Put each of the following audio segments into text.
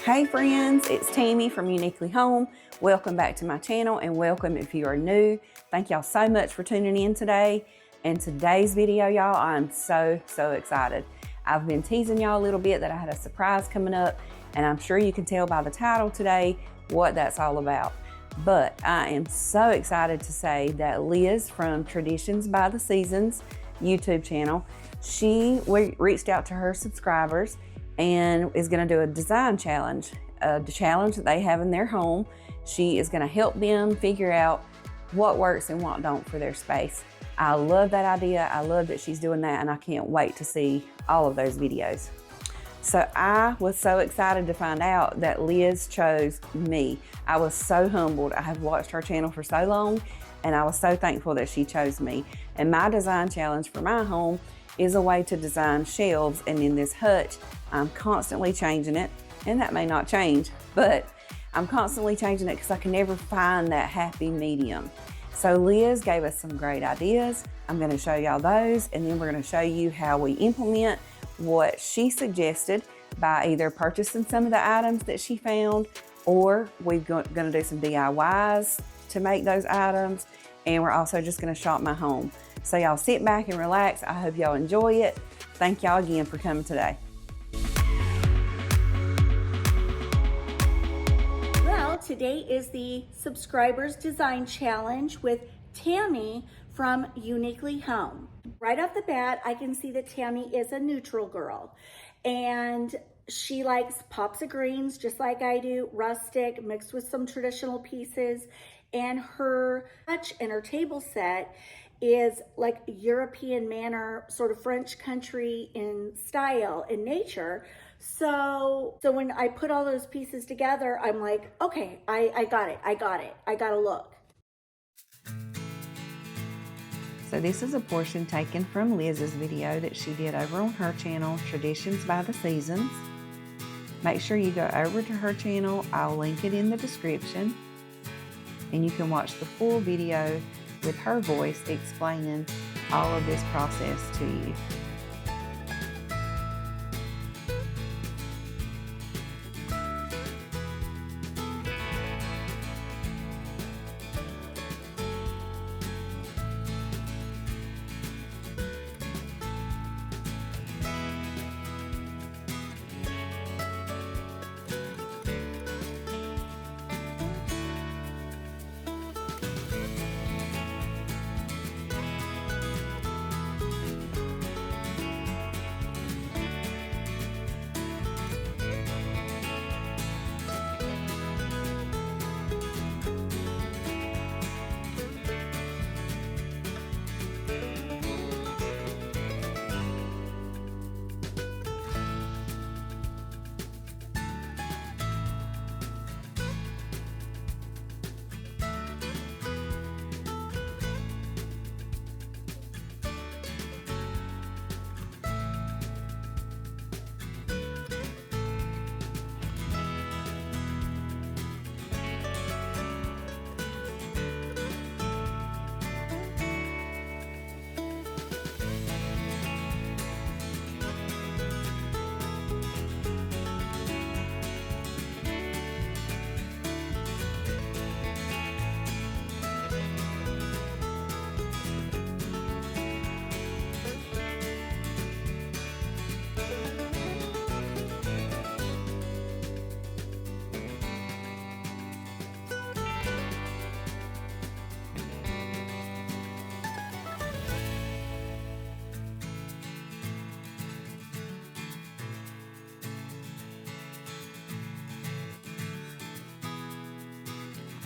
Hey friends, it's Tammy from Uniquely Home. Welcome back to my channel, and welcome if you are new. Thank y'all so much for tuning in today. In today's video, y'all, I'm so excited. I've been teasing y'all a little bit that I had a surprise coming up, and I'm sure you can tell by the title today what that's all about. But I am so excited to say that Liz from Traditions by the Seasons YouTube channel, she reached out to her subscribers and is going to do a design challenge, the challenge that they have in their home. She is going to help them figure out what works and what don't for their space. I love that idea. I love that she's doing that, and I can't wait to see all of those videos. So I was so excited to find out that Liz chose me. I was so humbled. I have watched her channel for so long, and I was so thankful that she chose me. And my design challenge for my home is a way to design shelves, and in this hutch, I'm constantly changing it, and that may not change, but I'm constantly changing it because I can never find that happy medium. So Liz gave us some great ideas. I'm going to show y'all those, and then we're going to show you how we implement what she suggested by either purchasing some of the items that she found, or we're going to do some DIYs to make those items, and we're also just going to shop my home. So y'all sit back and relax. I hope y'all enjoy it. Thank y'all again for coming today. Well, today is the Subscribers Design Challenge with Tammy from Uniquely Home. Right off the bat, I can see that Tammy is a neutral girl, and she likes pops of greens just like I do, rustic, mixed with some traditional pieces, and her hutch and her table set is like European manner, sort of French country in style and nature. So when I put all those pieces together, I'm like, okay, I got it. I got a look. So this is a portion taken from Liz's video that she did over on her channel, Traditions by the Seasons. Make sure you go over to her channel. I'll link it in the description, and you can watch the full video with her voice explaining all of this process to you.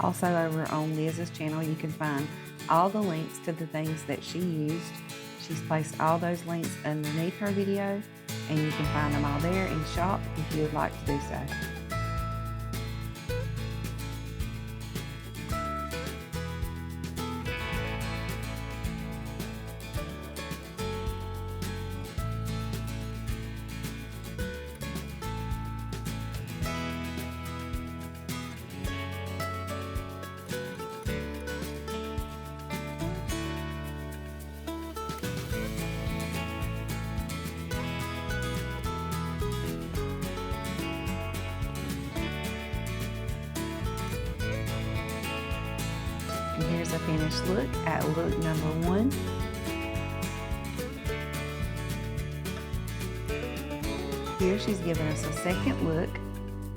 Also over on Liz's channel, you can find all the links to the things that she used. She's placed all those links underneath her video, and you can find them all there in shop if you would like to do so. us a finished look at look number 1. Here she's given us a second look,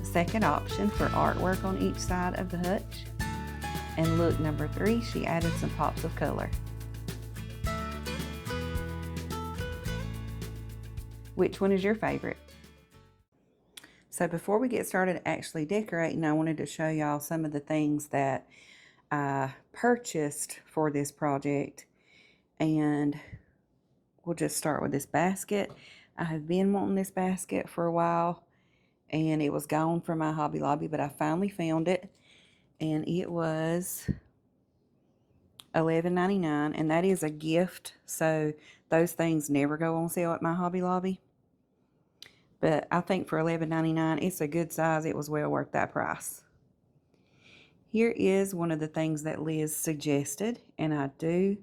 a second option for artwork on each side of the hutch. And look number 3, she added some pops of color. Which one is your favorite? So before we get started actually decorating, I wanted to show y'all some of the things that I purchased for this project. And we'll just start with this basket. I have been wanting this basket for a while, and it was gone from my Hobby Lobby, but I finally found it, and it was $11.99, and that is a gift, so those things never go on sale at my Hobby Lobby. But I think for $11.99, it's a good size. It was well worth that price. Here is one of the things that Liz suggested, and I do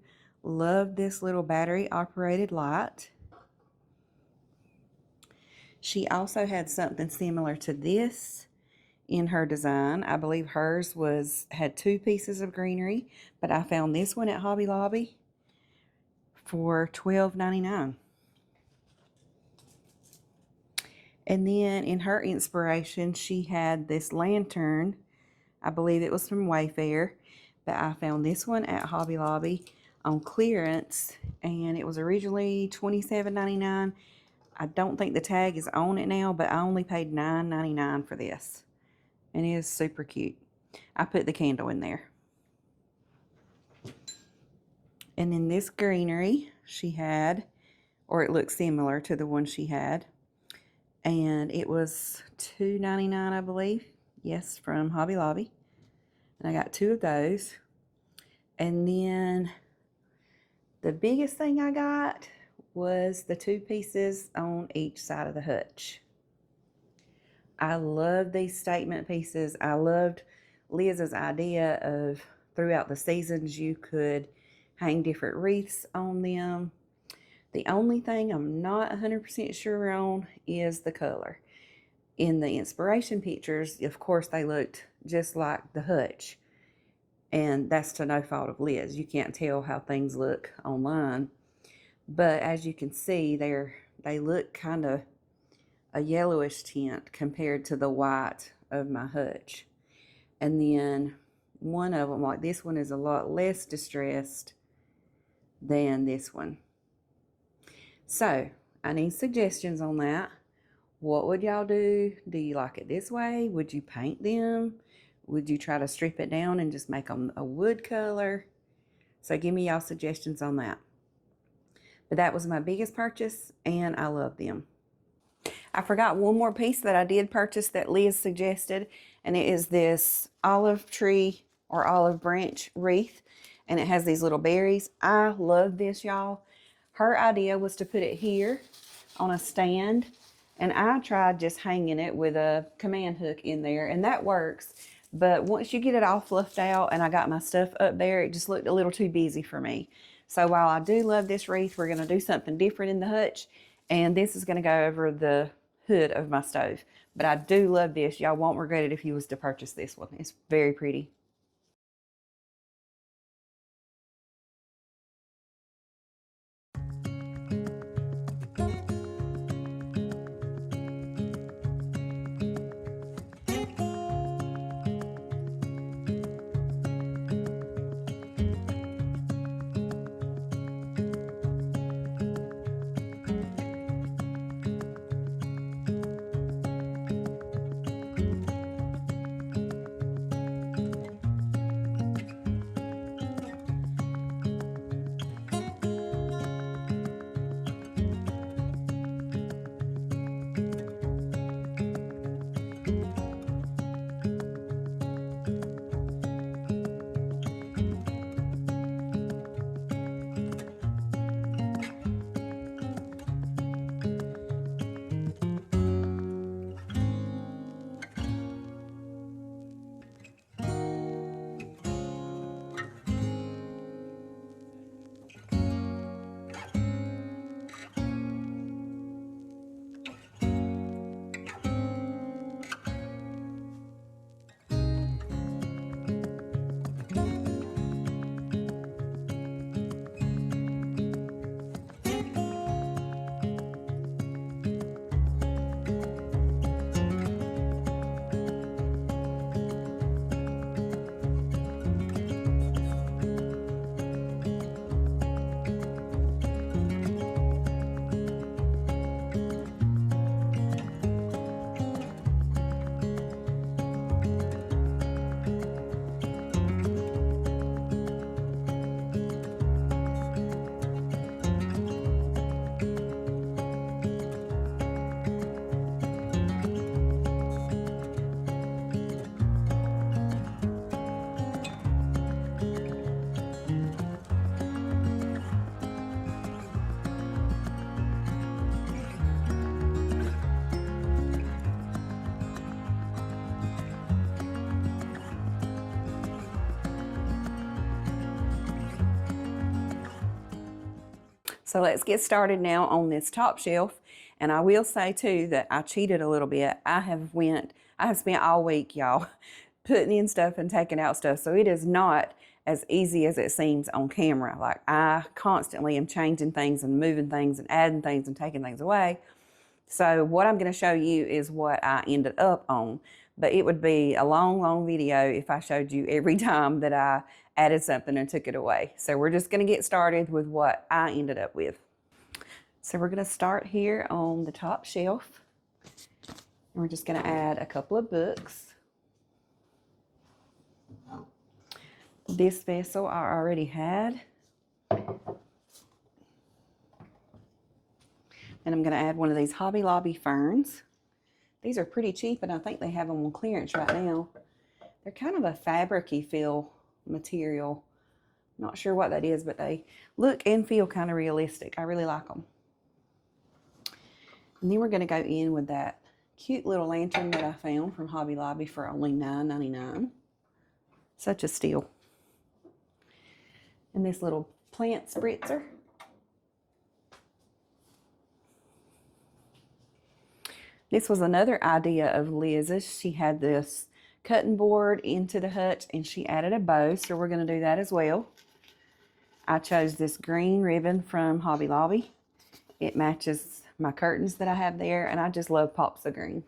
love this little battery operated light. She also had something similar to this in her design. I believe hers had 2 pieces of greenery, but I found this one at Hobby Lobby for $12.99. And then in her inspiration, she had this lantern. I believe it was from Wayfair, but I found this one at Hobby Lobby on clearance, and it was originally $27.99. I don't think the tag is on it now, but I only paid $9.99 for this. And it is super cute. I put the candle in there. And then this greenery she had, or it looks similar to the one she had. And it was $2.99, I believe. Yes, from Hobby Lobby. And I got 2 of those. And then the biggest thing I got was the 2 pieces on each side of the hutch. I love these statement pieces. I loved Liz's idea of throughout the seasons you could hang different wreaths on them. The only thing I'm not 100% sure on is the color. In the inspiration pictures, of course, they looked just like the hutch. And that's to no fault of Liz. You can't tell how things look online. But as you can see, they look kind of a yellowish tint compared to the white of my hutch. And then one of them, like this one, is a lot less distressed than this one. So I need suggestions on that. What would y'all do? Do you like it this way? Would you paint them? Would you try to strip it down and just make them a wood color? So give me y'all suggestions on that. But that was my biggest purchase, and I love them. I forgot one more piece that I did purchase that Liz suggested, and it is this olive tree or olive branch wreath, and it has these little berries. I love this, y'all. Her idea was to put it here on a stand, and I tried just hanging it with a command hook in there, and that works. But once you get it all fluffed out and I got my stuff up there, it just looked a little too busy for me. So while I do love this wreath, we're going to do something different in the hutch. And this is going to go over the hood of my stove. But I do love this. Y'all won't regret it if you was to purchase this one. It's very pretty. So let's get started now on this top shelf. And I will say too that I cheated a little bit. I have spent all week, y'all, putting in stuff and taking out stuff. So it is not as easy as it seems on camera. Like, I constantly am changing things and moving things and adding things and taking things away. So what I'm going to show you is what I ended up on. But it would be a long video if I showed you every time that I added something and took it away. So we're just going to get started with what I ended up with. So we're going to start here on the top shelf. And we're just going to add a couple of books. This vessel I already had. And I'm going to add one of these Hobby Lobby ferns. These are pretty cheap, and I think they have them on clearance right now. They're kind of a fabric-y feel material. Not sure what that is, but they look and feel kind of realistic. I really like them. And then we're going to go in with that cute little lantern that I found from Hobby Lobby for only $9.99. Such a steal. And this little plant spritzer. This was another idea of Liz's. She had this cutting board into the Hutch and she added a bow, so we're going to do that as well. I chose this green ribbon from Hobby Lobby. It matches my curtains that I have there, and I just love pops of green.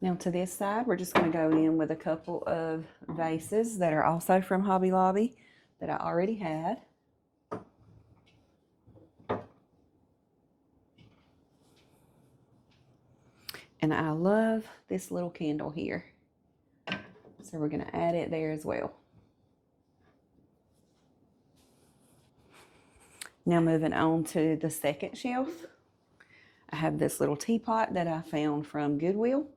Now to this side, we're just going to go in with a couple of vases that are also from Hobby Lobby that I already had. And I love this little candle here. So we're going to add it there as well. Now moving on to the second shelf. I have this little teapot that I found from Goodwill.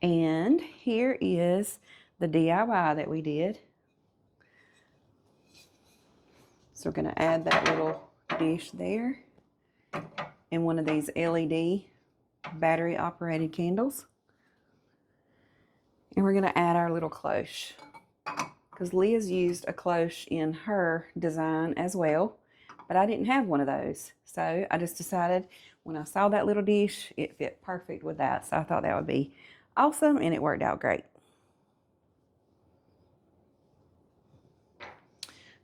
And here is the DIY that we did. So we're going to add that little dish there and one of these LED battery operated candles. And we're going to add our little cloche, because Liz used a cloche in her design as well, but I didn't have one of those. So I just decided when I saw that little dish, it fit perfect with that. So I thought that would be awesome, and it worked out great.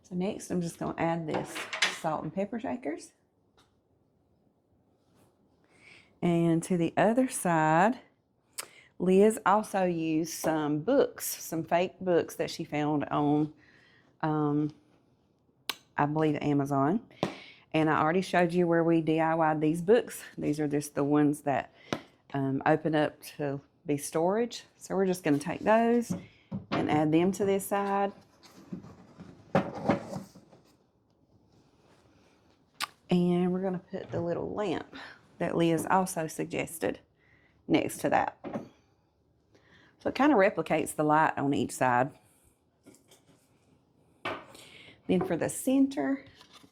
So next, I'm just going to add this salt and pepper shakers. And to the other side, Liz also used some books, some fake books that she found on, I believe, Amazon. And I already showed you where we DIY'd these books. These are just the ones that open up to be storage. So we're just going to take those and add them to this side. And we're going to put the little lamp that Liz also suggested next to that. So it kind of replicates the light on each side. Then for the center,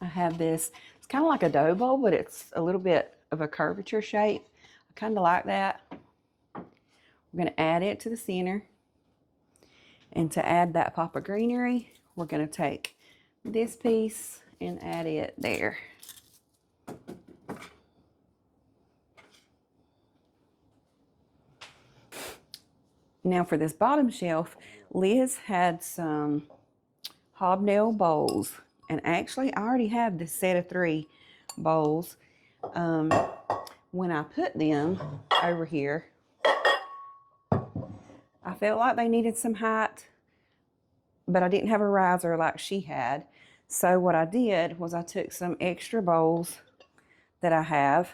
I have this. It's kind of like a dough bowl, but it's a little bit of a curvature shape. I kind of like that. We're going to add it to the center. And to add that pop of greenery, we're going to take this piece and add it there. Now for this bottom shelf, Liz had some hobnail bowls. And actually, I already have this set of 3 bowls. When I put them over here, I felt like they needed some height, but I didn't have a riser like she had. So what I did was I took some extra bowls that I have,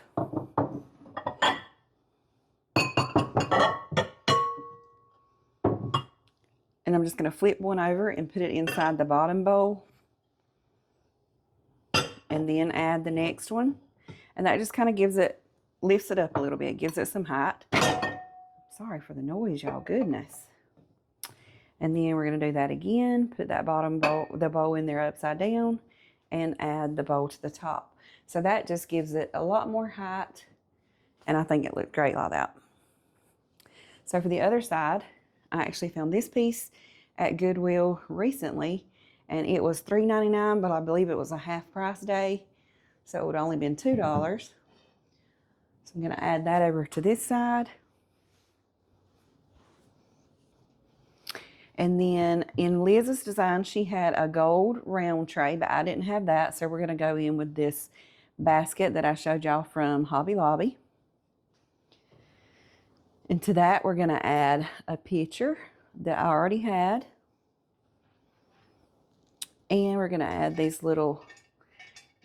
and I'm just going to flip one over and put it inside the bottom bowl, and then add the next one. And that just kind of lifts it up a little bit, gives it some height. Sorry for the noise, y'all, goodness. And then we're going to do that again, put that bottom bowl, the bowl in there upside down, and add the bowl to the top. So that just gives it a lot more height, and I think it looked great like that. So for the other side, I actually found this piece at Goodwill recently, and it was $3.99, but I believe it was a half price day, so it would only been $2. So I'm going to add that over to this side. And then in Liz's design, she had a gold round tray, but I didn't have that, so we're going to go in with this basket that I showed y'all from Hobby Lobby. And to that, we're going to add a picture that I already had. And we're going to add these little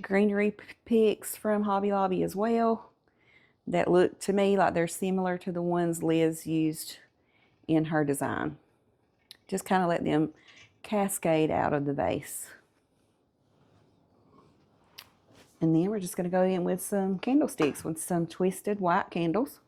greenery picks from Hobby Lobby as well that look to me like they're similar to the ones Liz used in her design. Just kind of let them cascade out of the vase. And then we're just going to go in with some candlesticks with some twisted white candles.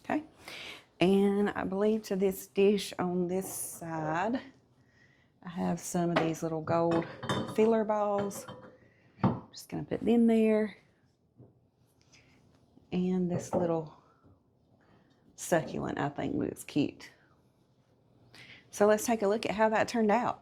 Okay, and I believe to this dish on this side, I have some of these little gold filler balls. I'm just going to put them there. And this little succulent I think looks cute. So let's take a look at how that turned out.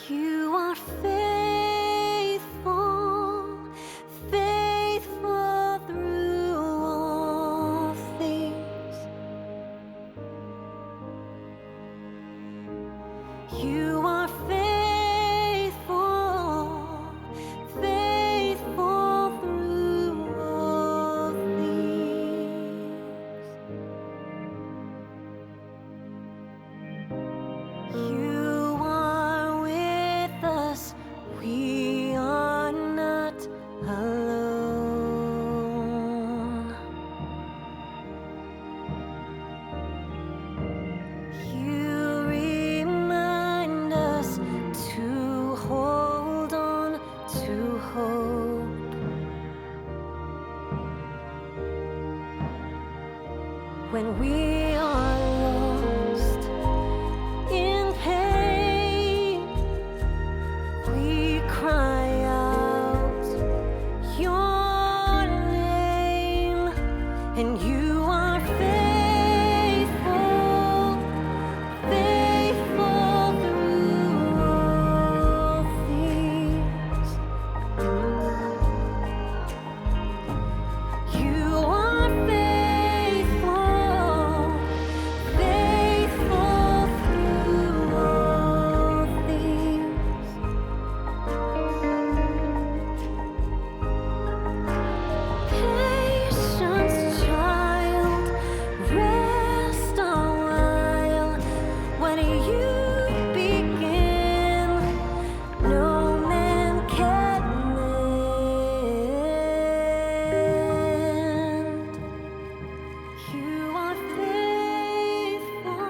You are faithful, faithful through all things. You are faithful, faithful through all things. You are with us, we are not alone. You remind us to hold on to hope. When we are lost in pain, we cry out your name, and you are faithful, faithful through all things. You are faithful, faithful through all things. Patience, child, rest a while. When you begin, no man can end. You are faithful,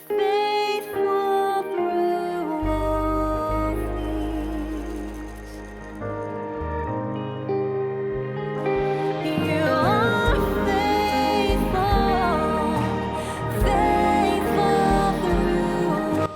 faithful through all things. You are faithful, faithful through.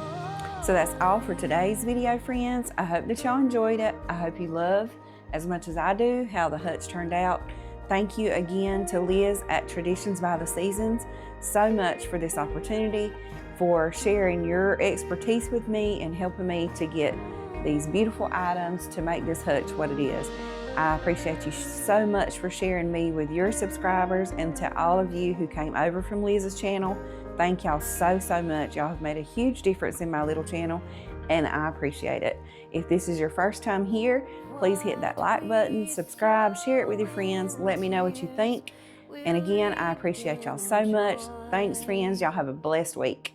So that's all for today's video, friends. I hope that y'all enjoyed it. I hope you love as much as I do how the Hutch turned out. Thank you again to Liz at Traditions by the Seasons so much for this opportunity, for sharing your expertise with me and helping me to get these beautiful items to make this Hutch what it is. I appreciate you so much for sharing me with your subscribers, and to all of you who came over from Liz's channel, thank y'all so much. Y'all have made a huge difference in my little channel, and I appreciate it. If this is your first time here, please hit that like button, subscribe, share it with your friends, let me know what you think. And again, I appreciate y'all so much. Thanks, friends. Y'all have a blessed week.